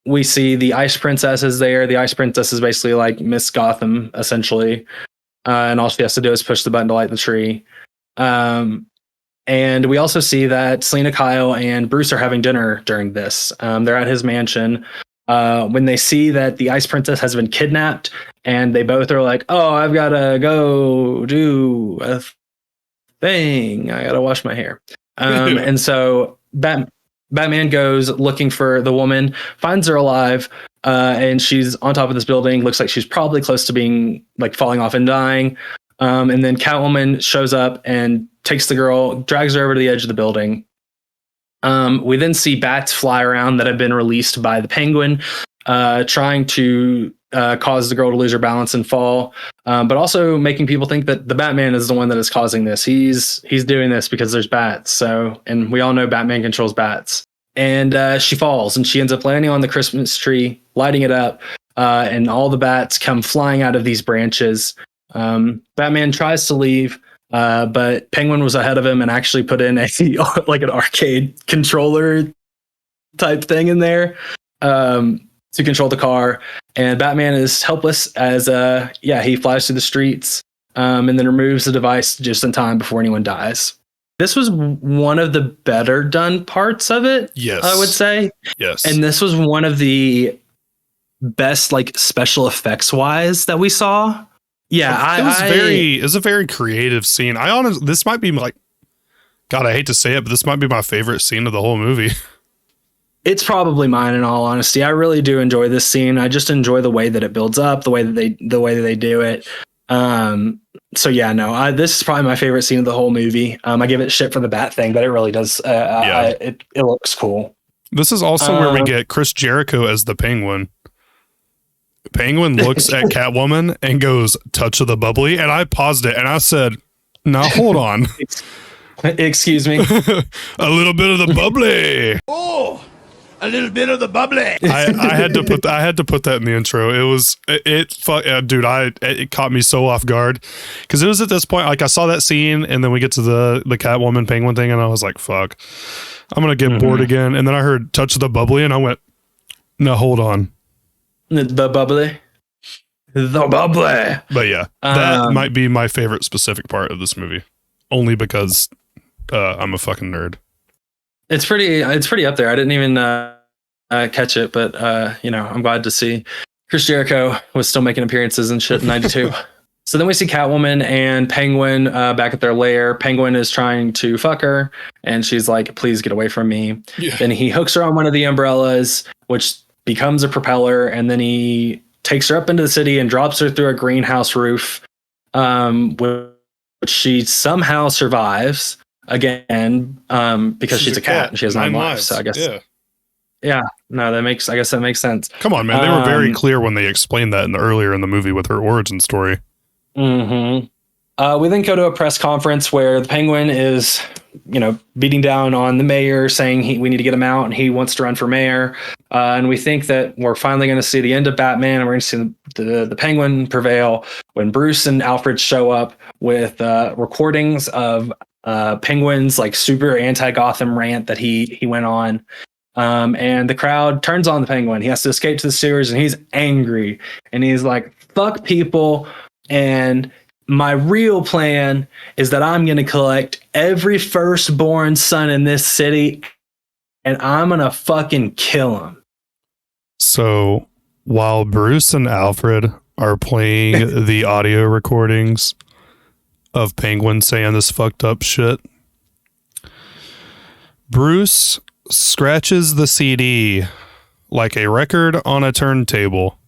We see the Ice Princess is there. The Ice Princess is basically like Miss Gotham, essentially. And all she has to do is push the button to light the tree. And we also see that Selena Kyle and Bruce are having dinner during this. They're at his mansion. When they see that the Ice Princess has been kidnapped, and they both are like, "Oh, I've got to go do a thing. I got to wash my hair." And so Batman goes looking for the woman, finds her alive, and she's on top of this building. Looks like she's probably close to being like falling off and dying. And then Catwoman shows up and takes the girl, drags her over to the edge of the building. We then see bats fly around that have been released by the Penguin, trying to cause the girl to lose her balance and fall, but also making people think that the Batman is the one that is causing this. He's doing this because there's bats. So, and we all know Batman controls bats. And she falls, and she ends up landing on the Christmas tree, lighting it up, and all the bats come flying out of these branches. Batman tries to leave. But Penguin was ahead of him and actually put in like an arcade controller type thing in there to control the car. And Batman is helpless as he flies through the streets and then removes the device just in time before anyone dies. This was one of the better done parts of it. Yes, I would say. Yes, and this was one of the best like special effects wise that we saw. Yeah, it was a very creative scene. This might be like, God, I hate to say it, but this might be my favorite scene of the whole movie. It's probably mine, in all honesty. I really do enjoy this scene. I just enjoy the way that it builds up, the way that they do it. So yeah, no, this is probably my favorite scene of the whole movie. I give it shit for the bat thing, but it really does. It looks cool. This is also where we get Chris Jericho as the Penguin. Penguin looks at Catwoman and goes, "Touch of the bubbly," and I paused it and I said, "Now hold on." Excuse me. A little bit of the bubbly. Oh, a little bit of the bubbly. I had to put that in the intro. It caught me so off guard because it was at this point, like I saw that scene and then we get to the Catwoman Penguin thing and I was like, "Fuck, I'm gonna get bored again." And then I heard "Touch of the bubbly" and I went, "No, hold on." The bubbly. But yeah, that might be my favorite specific part of this movie, only because I'm a fucking nerd. It's pretty up there. I didn't even catch it, but I'm glad to see Chris Jericho was still making appearances and shit in '92. So then we see Catwoman and Penguin back at their lair. Penguin is trying to fuck her, and she's like, "Please get away from me." Yeah. Then he hooks her on one of the umbrellas, which becomes a propeller, and then he takes her up into the city and drops her through a greenhouse roof, which she somehow survives again because she's a cat and she has 9 lives. So I guess, I guess that makes sense. Come on, man! They were very clear when they explained that earlier in the movie with her origin story. Mm-hmm. We then go to a press conference where the Penguin is, beating down on the mayor, saying we need to get him out, and he wants to run for mayor. And we think that we're finally going to see the end of Batman, and we're going to see the Penguin prevail when Bruce and Alfred show up with recordings of Penguin's like super anti-Gotham rant that he went on. And the crowd turns on the Penguin. He has to escape to the sewers, and he's angry, and he's like, "Fuck people." And my real plan is that I'm going to collect every firstborn son in this city and I'm going to fucking kill him. So while Bruce and Alfred are playing the audio recordings of Penguin saying this fucked up shit, Bruce scratches the CD like a record on a turntable.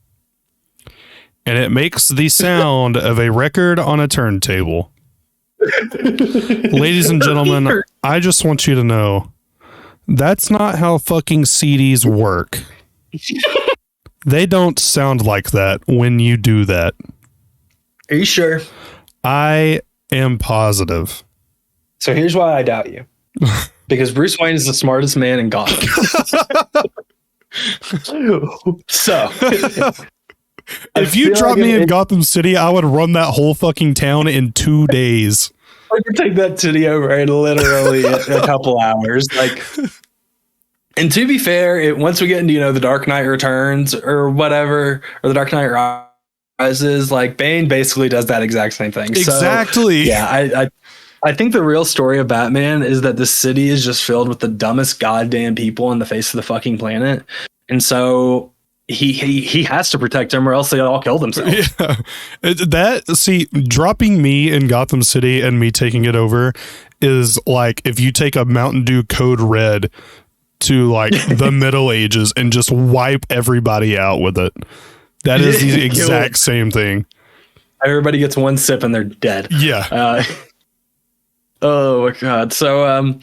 And it makes the sound of a record on a turntable. Ladies and gentlemen, I just want you to know that's not how fucking CDs work. They don't sound like that when you do that. Are you sure? I am positive. So here's why I doubt you. Because Bruce Wayne is the smartest man in Gotham. So if you dropped me in Gotham City, I would run that whole fucking town in 2 days. I could take that city over in literally a couple hours. Like, and to be fair, once we get into the Dark Knight Returns or whatever, or the Dark Knight Rises, like Bane basically does that exact same thing. Exactly. So, yeah, I think the real story of Batman is that the city is just filled with the dumbest goddamn people on the face of the fucking planet, and so he has to protect them or else they all kill themselves. Yeah. Dropping me in Gotham City and me taking it over is like if you take a Mountain Dew Code Red to like the Middle Ages and just wipe everybody out with it. That is the exact same thing. Everybody gets one sip and they're dead. Yeah. Oh my God. So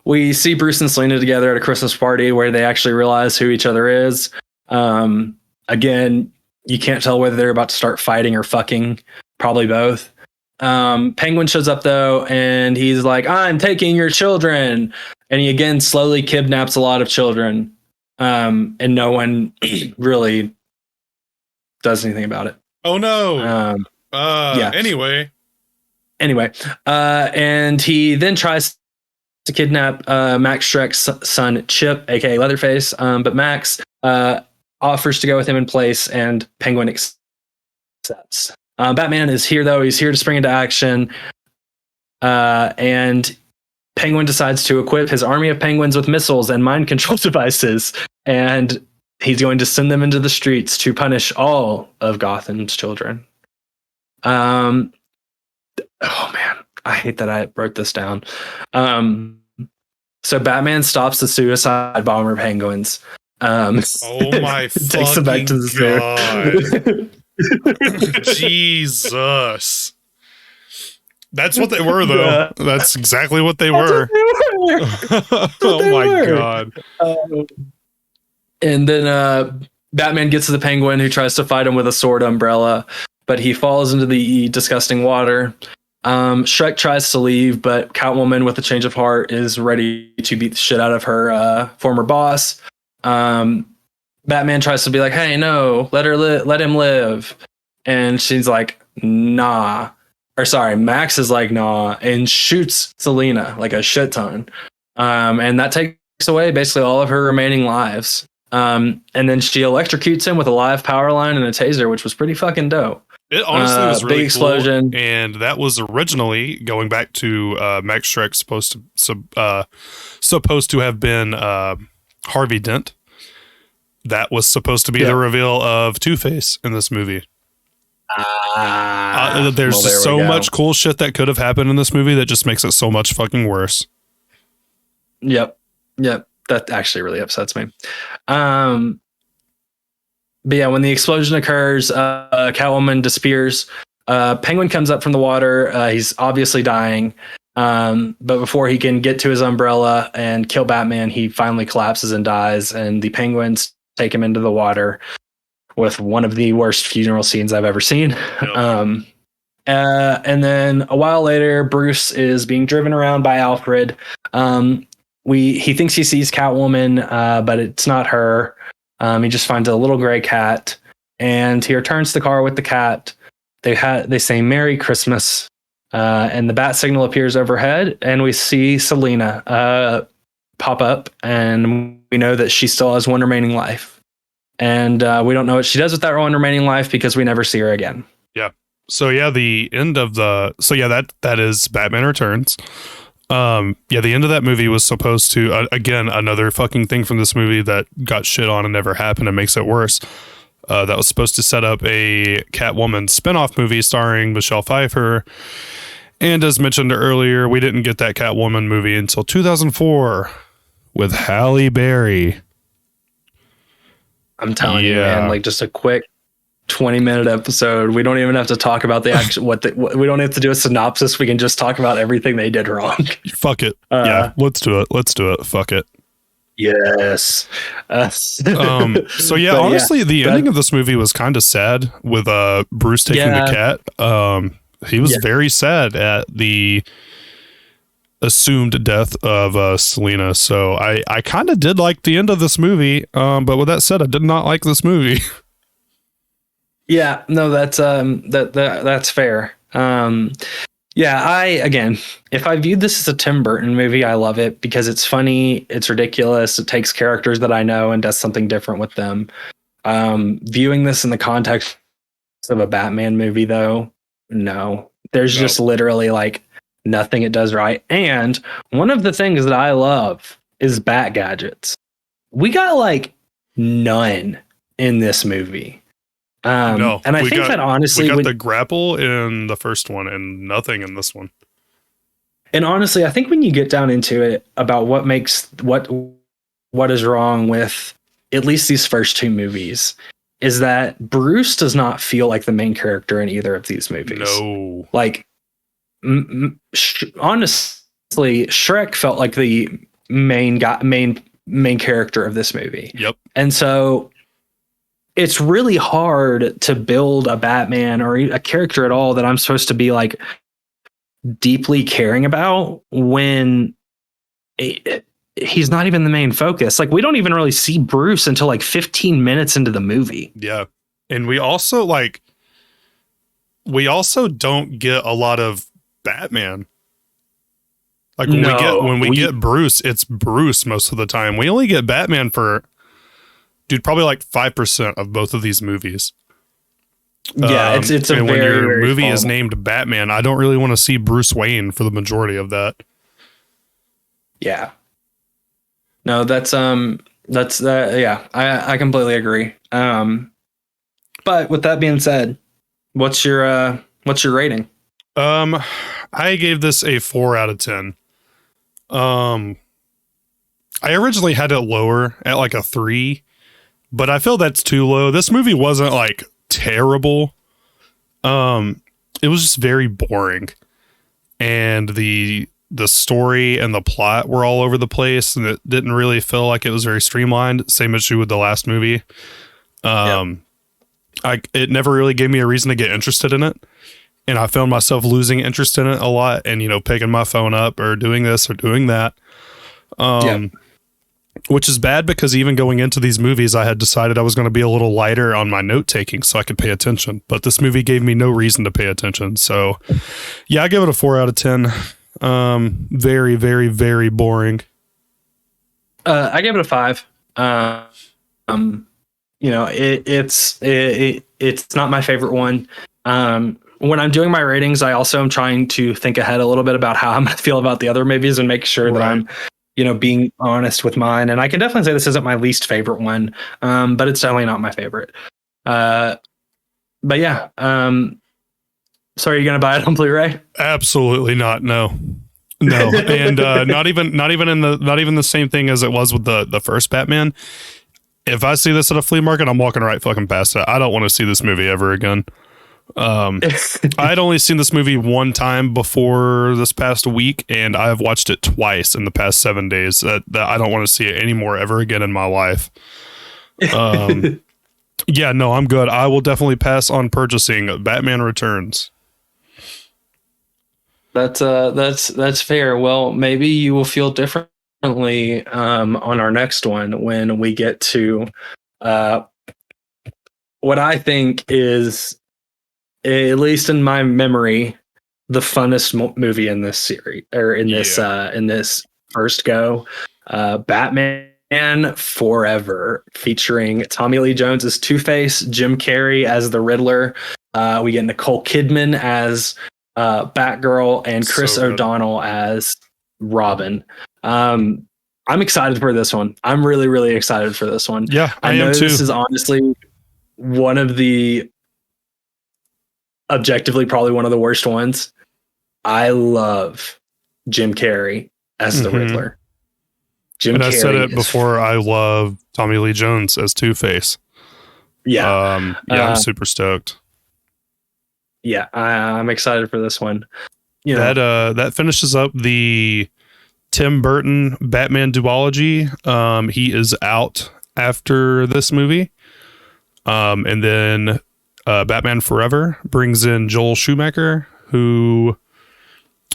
we see Bruce and Selena together at a Christmas party where they actually realize who each other is. Again, you can't tell whether they're about to start fighting or fucking, probably both. Penguin shows up though, and he's like, I'm taking your children. And he again slowly kidnaps a lot of children. And no one really does anything about it. Oh no. Yeah. Anyway, and he then tries to kidnap Max Shrek's son Chip, aka Leatherface. But Max offers to go with him in place, and Penguin accepts. Batman is here though. He's here to spring into action. And Penguin decides to equip his army of penguins with missiles and mind control devices, and he's going to send them into the streets to punish all of Gotham's children. Oh man, I hate that I wrote this down. So Batman stops the suicide bomber penguins. oh my takes them back to the God. Jesus. That's what they were, though. Yeah. That's exactly what they were. Oh my God. And then Batman gets to the penguin, who tries to fight him with a sword umbrella, but he falls into the disgusting water. Shrek tries to leave, but Catwoman, with a change of heart, is ready to beat the shit out of her former boss. Batman tries to be like, hey, no, let him live. And she's like, nah. Or sorry, Max is like, nah, and shoots Selena like a shit ton. And that takes away basically all of her remaining lives. And then she electrocutes him with a live power line and a taser, which was pretty fucking dope. It honestly was really big explosion. Cool. And that was originally, going back to Max Shrek's supposed to have been Harvey Dent. That was supposed to be the reveal of Two-Face in this movie. There's just so much cool shit that could have happened in this movie that just makes it so much fucking worse. Yep. That actually really upsets me. But yeah, when the explosion occurs, Catwoman disappears. Penguin comes up from the water. He's obviously dying. But before he can get to his umbrella and kill Batman, he finally collapses and dies. And the penguins take him into the water with one of the worst funeral scenes I've ever seen. Yep. And then a while later, Bruce is being driven around by Alfred. He thinks he sees Catwoman, but it's not her. He just finds a little gray cat, and he returns the car with the cat. They say Merry Christmas, and the bat signal appears overhead, and we see Selena pop up, and we know that she still has one remaining life. And we don't know what she does with that one remaining life because we never see her again. Yeah. So yeah, the end of that is Batman Returns. The end of that movie was supposed to, again, another fucking thing from this movie that got shit on and never happened and makes it worse. That was supposed to set up a Catwoman spinoff movie starring Michelle Pfeiffer. And as mentioned earlier, we didn't get that Catwoman movie until 2004 with Halle Berry. I'm telling you, man, like just a quick 20-minute episode. We don't even have to talk about the actual what we don't have to do a synopsis. We can just talk about everything they did wrong. Fuck it. Yeah, let's do it. Fuck it. Yes. So yeah, honestly, the ending of this movie was kind of sad with Bruce taking the cat. He was very sad at the assumed death of Selena. So I kind of did like the end of this movie. But with that said, I did not like this movie. Yeah, no, that's fair. Again, if I viewed this as a Tim Burton movie, I love it because it's funny, it's ridiculous, it takes characters that I know and does something different with them. Viewing this in the context of a Batman movie, though, no. There's just literally like nothing it does right. And one of the things that I love is bat gadgets. We got like none in this movie. And I think that honestly, we got the grapple in the first one and nothing in this one. And honestly, I think when you get down into it about what makes what is wrong with at least these first two movies is that Bruce does not feel like the main character in either of these movies. No, like honestly, Shrek felt like the main character of this movie. Yep. And so it's really hard to build a Batman or a character at all that I'm supposed to be like deeply caring about when he's not even the main focus. Like we don't even really see Bruce until like 15 minutes into the movie. Yeah. And we also don't get a lot of Batman. Like when we get Bruce, it's Bruce most of the time. We only get Batman for probably like 5% of both of these movies. Yeah, it's a and very, when your very movie is named Batman, I don't really want to see Bruce Wayne for the majority of that. Yeah. No, that's yeah, I completely agree. But with that being said, what's your rating? I gave this a 4 out of 10. I originally had it lower at like a 3. But I feel that's too low. This movie wasn't like terrible. It was just very boring. And the story and the plot were all over the place and it didn't really feel like it was very streamlined. Same issue with the last movie. It never really gave me a reason to get interested in it. And I found myself losing interest in it a lot and, picking my phone up or doing this or doing that. Which is bad because even going into these movies, I had decided I was going to be a little lighter on my note taking so I could pay attention. But this movie gave me no reason to pay attention. So, yeah, I give it a 4 out of 10. Very, very, very boring. I give it a 5. It's not my favorite one. When I'm doing my ratings, I also am trying to think ahead a little bit about how I'm going to feel about the other movies and make sure that I'm being honest with mine. And I can definitely say this isn't my least favorite one, but it's definitely not my favorite. But yeah. So are you going to buy it on Blu-ray? Absolutely not. No. And not even the same thing as it was with the first Batman. If I see this at a flea market, I'm walking right fucking past it. I don't want to see this movie ever again. I'd only seen this movie one time before this past week, and I've watched it twice in the past 7 days. That I don't want to see it anymore ever again in my life. Yeah, no, I'm good. I will definitely pass on purchasing Batman Returns. That's fair. Well, maybe you will feel differently on our next one when we get to what I think is, at least in my memory, the funnest movie in this series or in this first go, Batman Forever, featuring Tommy Lee Jones as Two-Face, Jim Carrey as the Riddler. We get Nicole Kidman as Batgirl and Chris O'Donnell as Robin. I'm excited for this one. I'm really, really excited for this one. Yeah, I know am too. This is honestly one of the objectively probably one of the worst ones. I love Jim Carrey as the Riddler. Jim and Carrey I said it before, I love Tommy Lee Jones as Two-Face. Yeah. I'm super stoked. Yeah, I'm excited for this one. You know, That finishes up the Tim Burton Batman duology. He is out after this movie. And then Batman Forever brings in Joel Schumacher, who,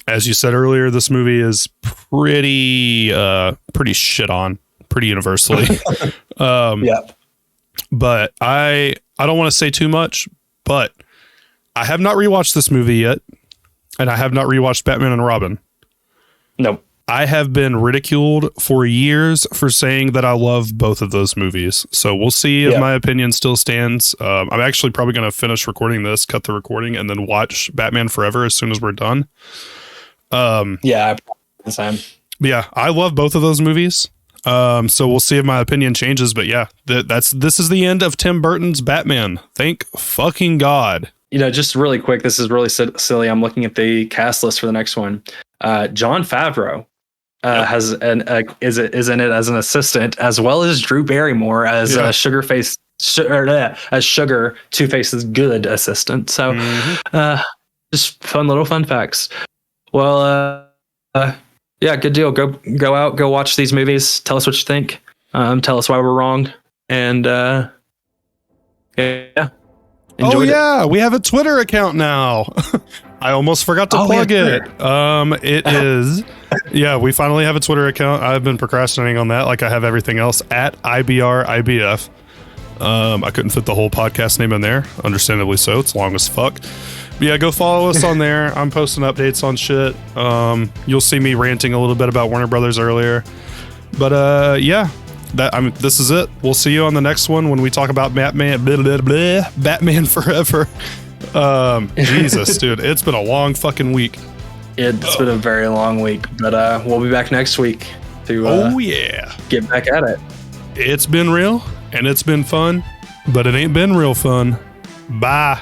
as you said earlier, this movie is pretty shit on, pretty universally. yeah. But I don't want to say too much, but I have not rewatched this movie yet, and I have not rewatched Batman and Robin. Nope. I have been ridiculed for years for saying that I love both of those movies. So we'll see if my opinion still stands. I'm actually probably going to finish recording this, cut the recording, and then watch Batman Forever as soon as we're done. Yeah, the same. Yeah, I love both of those movies. So we'll see if my opinion changes. But yeah, this is the end of Tim Burton's Batman. Thank fucking God. You know, just really quick, this is really silly. I'm looking at the cast list for the next one. Jon Favreau is in it as an assistant, as well as Drew Barrymore as as Sugar, Two-Face's good assistant. So, just fun facts. Well, yeah, good deal. Go out, go watch these movies. Tell us what you think. Tell us why we're wrong, and yeah. Enjoyed it. We have a Twitter account now. I almost forgot to plug it. It is, we finally have a Twitter account. I've been procrastinating on that, like I have everything else, at IBRIBF. I couldn't fit the whole podcast name in there, understandably so. It's long as fuck. But yeah, go follow us on there. I'm posting updates on shit. You'll see me ranting a little bit about Warner Brothers earlier. But this is it. We'll see you on the next one when we talk about Batman Forever. Jesus, dude, it's been a long fucking week. It's been a very long week, but we'll be back next week to get back at it. It's been real and it's been fun, but it ain't been real fun. Bye.